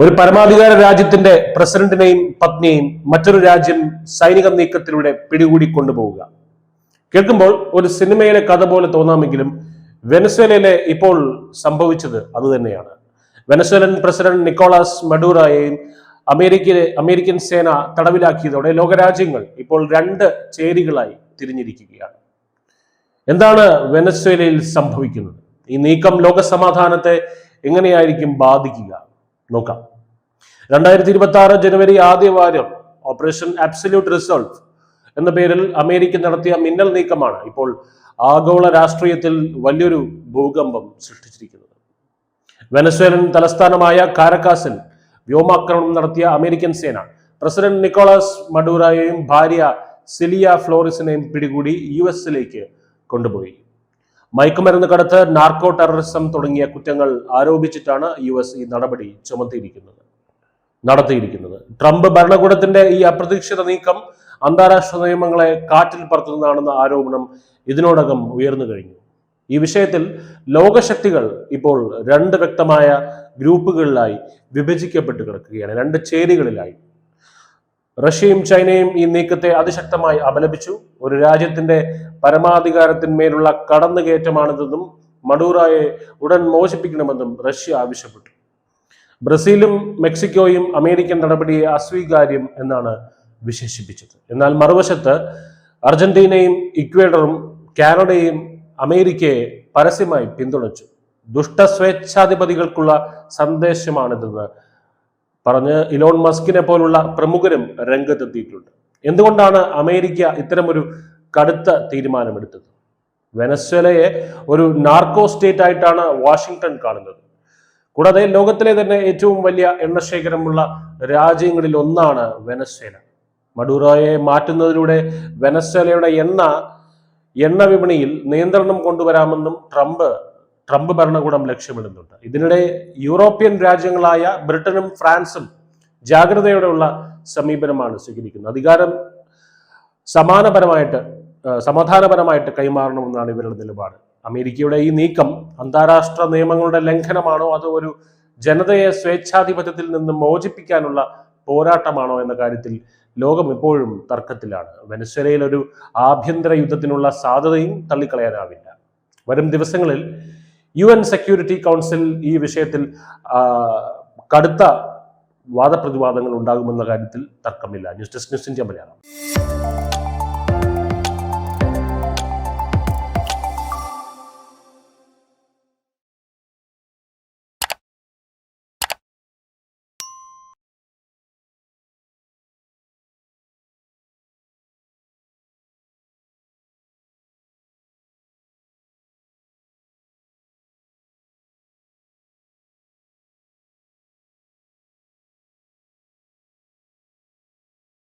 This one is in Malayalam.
ഒരു പരമാധികാര രാജ്യത്തിന്റെ പ്രസിഡന്റിനെയും പത്നിയെയും മറ്റൊരു രാജ്യം സൈനിക നീക്കത്തിലൂടെ പിടികൂടി കൊണ്ടുപോവുക. കേൾക്കുമ്പോൾ ഒരു സിനിമയിലെ കഥ പോലെ തോന്നാമെങ്കിലും വെനസ്വേലയിലെ ഇപ്പോൾ സംഭവിച്ചത് അതുതന്നെയാണ്. വെനസ്വേലൻ പ്രസിഡന്റ് നിക്കോളാസ് മഡൂറോയെയും അമേരിക്കൻ സേന തടവിലാക്കിയതോടെ ലോകരാജ്യങ്ങൾ ഇപ്പോൾ രണ്ട് ചേരികളായി തിരിഞ്ഞിരിക്കുകയാണ്. എന്താണ് വെനസ്വേലയിൽ സംഭവിക്കുന്നത്? ഈ നീക്കം ലോക സമാധാനത്തെ എങ്ങനെയായിരിക്കും ബാധിക്കുക? നോക്കാം. 2026 ജനുവരി ആദ്യ വാരം ഓപ്പറേഷൻ അബ്സല്യൂട്ട് റിസോൾവ് എന്ന പേരിൽ അമേരിക്ക നടത്തിയ മിന്നൽ നീക്കമാണ് ഇപ്പോൾ ആഗോള രാഷ്ട്രീയത്തിൽ വലിയൊരു ഭൂകമ്പം സൃഷ്ടിച്ചിരിക്കുന്നത്. വെനസ്വേലൻ തലസ്ഥാനമായ കാരക്കാസിൽ വ്യോമാക്രമണം നടത്തിയ അമേരിക്കൻ സേന പ്രസിഡന്റ് നിക്കോളാസ് മഡൂറോയെയും ഭാര്യ സിലിയ ഫ്ലോറിസിനെയും പിടികൂടി US കൊണ്ടുപോയി. മയക്കുമരുന്ന് കടത്ത്, നാർക്കോ ടെററിസം തുടങ്ങിയ കുറ്റങ്ങൾ ആരോപിച്ചിട്ടാണ് US ഈ നടപടി നടത്തിയിരിക്കുന്നത്. ട്രംപ് ഭരണകൂടത്തിന്റെ ഈ അപ്രതീക്ഷിത നീക്കം അന്താരാഷ്ട്ര നിയമങ്ങളെ കാറ്റിൽ പറത്തുന്നതാണെന്ന ആരോപണം ഇതിനോടകം ഉയർന്നു കഴിഞ്ഞു. ഈ വിഷയത്തിൽ ലോകശക്തികൾ ഇപ്പോൾ രണ്ട് വ്യക്തമായ ഗ്രൂപ്പുകളിലായി വിഭജിക്കപ്പെട്ട് കിടക്കുകയാണ്, രണ്ട് ചേരികളിലായി. റഷ്യയും ചൈനയും ഈ നീക്കത്തെ അതിശക്തമായി അപലപിച്ചു. ഒരു രാജ്യത്തിന്റെ പരമാധികാരത്തിന്മേലുള്ള കടന്നുകയറ്റമാണിതെന്നും മഡൂറോയെ ഉടൻ മോചിപ്പിക്കണമെന്നും റഷ്യ ആവശ്യപ്പെട്ടു. ബ്രസീലും മെക്സിക്കോയും അമേരിക്കൻ നടപടിയെ അസ്വീകാര്യം എന്നാണ് വിശേഷിപ്പിച്ചത്. എന്നാൽ മറുവശത്ത് അർജന്റീനയും ഇക്വേഡറും കാനഡയും അമേരിക്കയെ പരസ്യമായി പിന്തുണച്ചു. ദുഷ്ട സ്വേച്ഛാധിപതികൾക്കുള്ള സന്ദേശമാണിതെന്ന് പറഞ്ഞ് ഇലോൺ മസ്കിനെ പോലുള്ള പ്രമുഖരും രംഗത്തെത്തിയിട്ടുണ്ട്. എന്തുകൊണ്ടാണ് അമേരിക്ക ഇത്തരമൊരു കടുത്ത തീരുമാനമെടുത്തത്? വെനസ്വേലയെ ഒരു നാർക്കോ സ്റ്റേറ്റ് ആയിട്ടാണ് വാഷിംഗ്ടൺ കാണുന്നത്. കൂടാതെ ലോകത്തിലെ തന്നെ ഏറ്റവും വലിയ എണ്ണശേഖരമുള്ള രാജ്യങ്ങളിൽ ഒന്നാണ് വെനസ്വേല. മഡൂറോയെ മാറ്റുന്നതിലൂടെ വെനസ്വേലയുടെ എണ്ണ വിപണിയിൽ നിയന്ത്രണം കൊണ്ടുവരാമെന്നും ട്രംപ് ഭരണകൂടം ലക്ഷ്യമിടുന്നുണ്ട്. ഇതിനിടെ യൂറോപ്യൻ രാജ്യങ്ങളായ ബ്രിട്ടനും ഫ്രാൻസും ജാഗ്രതയോടെയുള്ള സമീപനമാണ് സ്വീകരിക്കുന്നത്. അധികാരം സമാധാനപരമായിട്ട് കൈമാറണമെന്നാണ് ഇവരുടെ നിലപാട്. അമേരിക്കയുടെ ഈ നീക്കം അന്താരാഷ്ട്ര നിയമങ്ങളുടെ ലംഘനമാണോ അതോ ഒരു ജനതയെ സ്വേച്ഛാധിപത്യത്തിൽ നിന്ന് മോചിപ്പിക്കാനുള്ള പോരാട്ടമാണോ എന്ന കാര്യത്തിൽ ലോകം ഇപ്പോഴും തർക്കത്തിലാണ്. വെനസ്വേലയിൽ ഒരു ആഭ്യന്തര യുദ്ധത്തിനുള്ള സാധ്യതയും തള്ളിക്കളയാനാവില്ല. വരും ദിവസങ്ങളിൽ UN സെക്യൂരിറ്റി കൗൺസിൽ ഈ വിഷയത്തിൽ കടുത്ത വാദപ്രതിവാദങ്ങൾ ഉണ്ടാകുമെന്ന കാര്യത്തിൽ തർക്കമില്ല. News desk news India Malayalam.